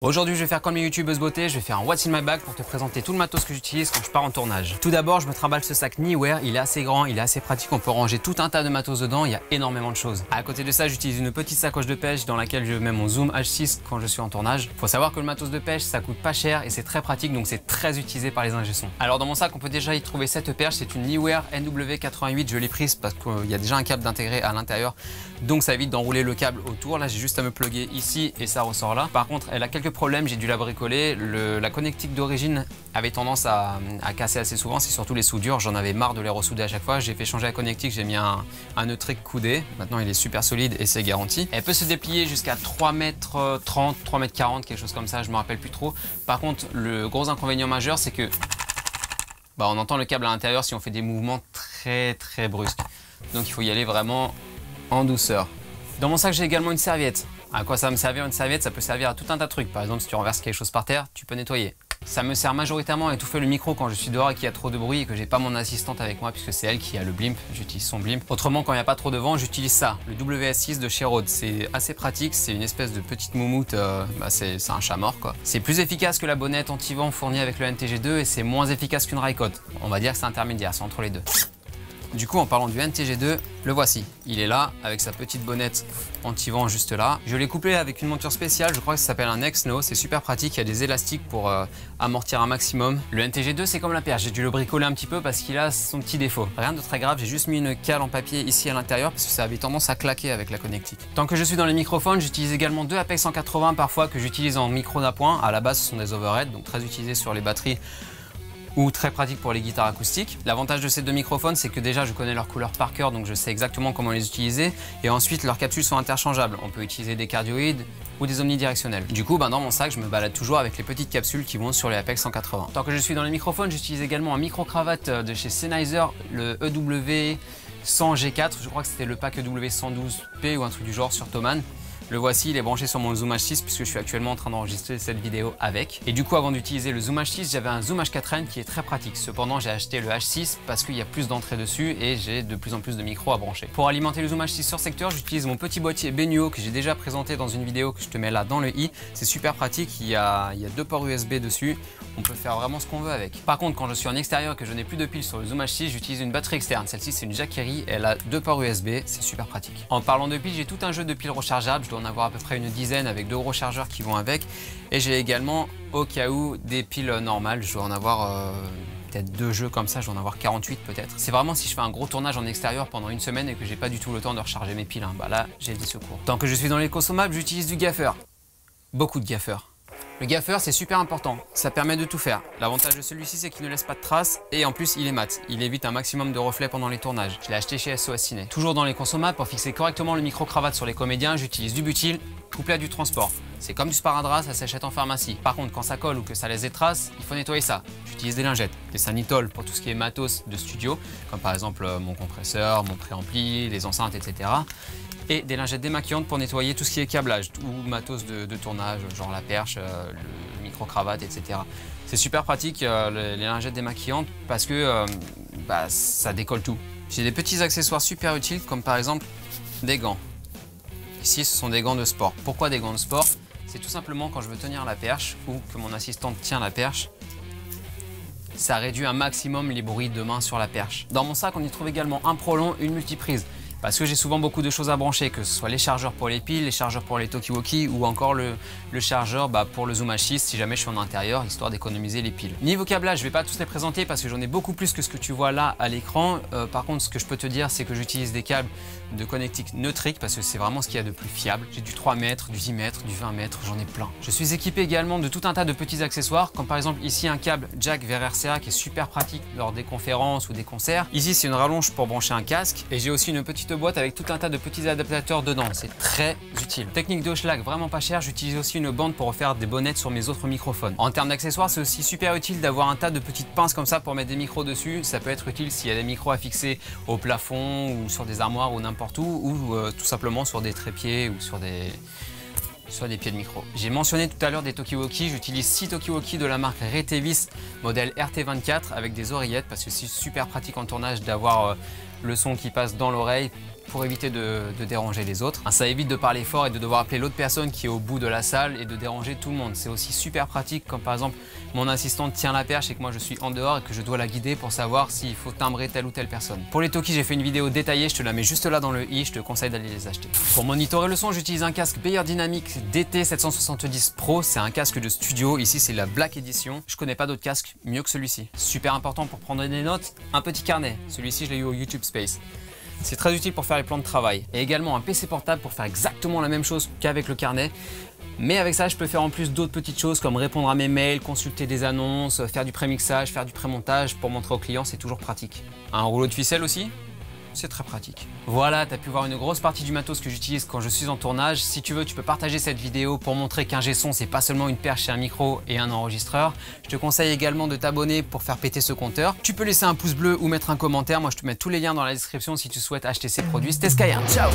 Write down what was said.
Aujourd'hui, je vais faire comme les youtubeuses beauté, je vais faire un What's in my bag pour te présenter tout le matos que j'utilise quand je pars en tournage. Tout d'abord, je me trimballe ce sac Neewear, il est assez grand, il est assez pratique, on peut ranger tout un tas de matos dedans, il y a énormément de choses. À côté de ça, j'utilise une petite sacoche de pêche dans laquelle je mets mon zoom H6 quand je suis en tournage. Faut savoir que le matos de pêche, ça coûte pas cher et c'est très pratique, donc c'est très utilisé par les ingé sons. Alors dans mon sac, on peut déjà y trouver cette perche, c'est une Neewear NW88, je l'ai prise parce qu'il y a déjà un câble d'intégrer à l'intérieur, donc ça évite d'enrouler le câble autour. Là, j'ai juste à me plugger ici et ça ressort là. Par contre, elle a quelques problèmes, j'ai dû la bricoler. La connectique d'origine avait tendance à casser assez souvent, c'est surtout les soudures. J'en avais marre de les ressouder à chaque fois. J'ai fait changer la connectique, j'ai mis un Eutric coudé. Maintenant, il est super solide et c'est garanti. Elle peut se déplier jusqu'à 3,30 m, 3,40 m, quelque chose comme ça, je me rappelle plus trop. Par contre, le gros inconvénient majeur, c'est que on entend le câble à l'intérieur si on fait des mouvements très brusques. Donc il faut y aller vraiment en douceur. Dans mon sac, j'ai également une serviette. À quoi ça va me servir une serviette? Ça peut servir à tout un tas de trucs. Par exemple, si tu renverses quelque chose par terre, tu peux nettoyer. Ça me sert majoritairement à étouffer le micro quand je suis dehors et qu'il y a trop de bruit et que j'ai pas mon assistante avec moi puisque c'est elle qui a le blimp, j'utilise son blimp. Autrement, quand il n'y a pas trop de vent, j'utilise ça, le WS6 de chez Rode. C'est assez pratique, c'est une espèce de petite moumoute, c'est un chat mort quoi. C'est plus efficace que la bonnette anti-vent fournie avec le NTG2 et c'est moins efficace qu'une Rycote. On va dire que c'est intermédiaire, c'est entre les deux. Du coup, en parlant du NTG2, le voici. Il est là, avec sa petite bonnette anti-vent juste là. Je l'ai couplé avec une monture spéciale, je crois que ça s'appelle un X-No. C'est super pratique, il y a des élastiques pour amortir un maximum. Le NTG2, c'est comme la perche. J'ai dû le bricoler un petit peu parce qu'il a son petit défaut. Rien de très grave, j'ai juste mis une cale en papier ici à l'intérieur parce que ça avait tendance à claquer avec la connectique. Tant que je suis dans les microphones, j'utilise également deux Apex 180 parfois que j'utilise en micro d'appoint. À la base, ce sont des overheads, donc très utilisés sur les batteries ou très pratique pour les guitares acoustiques. L'avantage de ces deux microphones, c'est que déjà je connais leur couleur par cœur, donc je sais exactement comment les utiliser. Et ensuite, leurs capsules sont interchangeables. On peut utiliser des cardioïdes ou des omnidirectionnels. Du coup, dans mon sac, je me balade toujours avec les petites capsules qui vont sur les Apex 180. Tant que je suis dans les microphones, j'utilise également un micro-cravate de chez Sennheiser, le EW100G4. Je crois que c'était le pack EW112P ou un truc du genre sur Thomann. Le voici, il est branché sur mon Zoom H6 puisque je suis actuellement en train d'enregistrer cette vidéo avec. Et du coup, avant d'utiliser le Zoom H6, j'avais un Zoom H4n qui est très pratique. Cependant, j'ai acheté le H6 parce qu'il y a plus d'entrées dessus et j'ai de plus en plus de micros à brancher. Pour alimenter le Zoom H6 sur secteur, j'utilise mon petit boîtier Benuo que j'ai déjà présenté dans une vidéo que je te mets là dans le i. C'est super pratique, il y a deux ports USB dessus. On peut faire vraiment ce qu'on veut avec. Par contre, quand je suis en extérieur et que je n'ai plus de piles sur le Zoom H6, j'utilise une batterie externe. Celle-ci, c'est une Jackery, elle a deux ports USB, c'est super pratique. En parlant de piles, j'ai tout un jeu de piles rechargeables. Je dois en avoir à peu près une dizaine avec deux gros chargeurs qui vont avec. Et j'ai également, au cas où, des piles normales. Je dois en avoir peut-être deux jeux comme ça, je dois en avoir 48 peut-être. C'est vraiment si je fais un gros tournage en extérieur pendant une semaine et que j'ai pas du tout le temps de recharger mes piles. Là, j'ai des secours. Tant que je suis dans les consommables, j'utilise du gaffer. Beaucoup de gaffer. Le gaffer, c'est super important, ça permet de tout faire. L'avantage de celui-ci, c'est qu'il ne laisse pas de traces et en plus, il est mat. Il évite un maximum de reflets pendant les tournages. Je l'ai acheté chez SOS Ciné. Toujours dans les consommables, pour fixer correctement le micro-cravate sur les comédiens, j'utilise du butyl couplé à du transport. C'est comme du sparadrap, ça s'achète en pharmacie. Par contre, quand ça colle ou que ça laisse des traces, il faut nettoyer ça. J'utilise des lingettes, des Sanitol pour tout ce qui est matos de studio, comme par exemple mon compresseur, mon préampli, les enceintes, etc. Et des lingettes démaquillantes pour nettoyer tout ce qui est câblage ou matos de tournage, genre la perche, le micro-cravate, etc. C'est super pratique les lingettes démaquillantes parce que ça décolle tout. J'ai des petits accessoires super utiles comme par exemple des gants. Ici, ce sont des gants de sport. Pourquoi des gants de sport? C'est tout simplement quand je veux tenir la perche ou que mon assistante tient la perche, ça réduit un maximum les bruits de main sur la perche. Dans mon sac, on y trouve également un prolon, une multiprise. Parce que j'ai souvent beaucoup de choses à brancher, que ce soit les chargeurs pour les piles, les chargeurs pour les talkie-walkie ou encore le chargeur pour le Zoom H6 si jamais je suis en intérieur, histoire d'économiser les piles. Niveau câblage, je ne vais pas tous les présenter parce que j'en ai beaucoup plus que ce que tu vois là à l'écran. Par contre, ce que je peux te dire, c'est que j'utilise des câbles de connectique Neutric parce que c'est vraiment ce qu'il y a de plus fiable. J'ai du 3 mètres, du 10 mètres, du 20 mètres, j'en ai plein. Je suis équipé également de tout un tas de petits accessoires, comme par exemple ici un câble jack vers RCA qui est super pratique lors des conférences ou des concerts. Ici, c'est une rallonge pour brancher un casque et j'ai aussi une petite boîte avec tout un tas de petits adaptateurs dedans, c'est très utile. Technique de schlag vraiment pas cher, j'utilise aussi une bande pour refaire des bonnettes sur mes autres microphones. En termes d'accessoires, c'est aussi super utile d'avoir un tas de petites pinces comme ça pour mettre des micros dessus. Ça peut être utile s'il y a des micros à fixer au plafond ou sur des armoires ou n'importe où, ou tout simplement sur des trépieds ou sur des pieds de micro. J'ai mentionné tout à l'heure des talkie-walkie, j'utilise 6 talkie-walkie de la marque Retevis modèle RT24 avec des oreillettes parce que c'est super pratique en tournage d'avoir le son qui passe dans l'oreille pour éviter de déranger les autres. Ça évite de parler fort et de devoir appeler l'autre personne qui est au bout de la salle et de déranger tout le monde. C'est aussi super pratique quand par exemple mon assistante tient la perche et que moi je suis en dehors et que je dois la guider pour savoir s'il faut timbrer telle ou telle personne. Pour les talkies, j'ai fait une vidéo détaillée, je te la mets juste là dans le i, je te conseille d'aller les acheter. Pour monitorer le son, j'utilise un casque Beyerdynamic DT770 Pro, c'est un casque de studio, ici c'est la Black Edition. Je connais pas d'autres casques mieux que celui-ci. Super important pour prendre des notes, un petit carnet, celui-ci je l'ai eu au YouTube Space. C'est très utile pour faire les plans de travail. Et également un PC portable pour faire exactement la même chose qu'avec le carnet. Mais avec ça, je peux faire en plus d'autres petites choses comme répondre à mes mails, consulter des annonces, faire du pré-mixage, faire du pré-montage. Pour montrer aux clients, c'est toujours pratique. Un rouleau de ficelle aussi, c'est très pratique. Voilà, tu as pu voir une grosse partie du matos que j'utilise quand je suis en tournage. Si tu veux, tu peux partager cette vidéo pour montrer qu'un G-son, c'est pas seulement une perche et un micro et un enregistreur. Je te conseille également de t'abonner pour faire péter ce compteur. Tu peux laisser un pouce bleu ou mettre un commentaire. Moi, je te mets tous les liens dans la description si tu souhaites acheter ces produits. C'était Skyhard, ciao!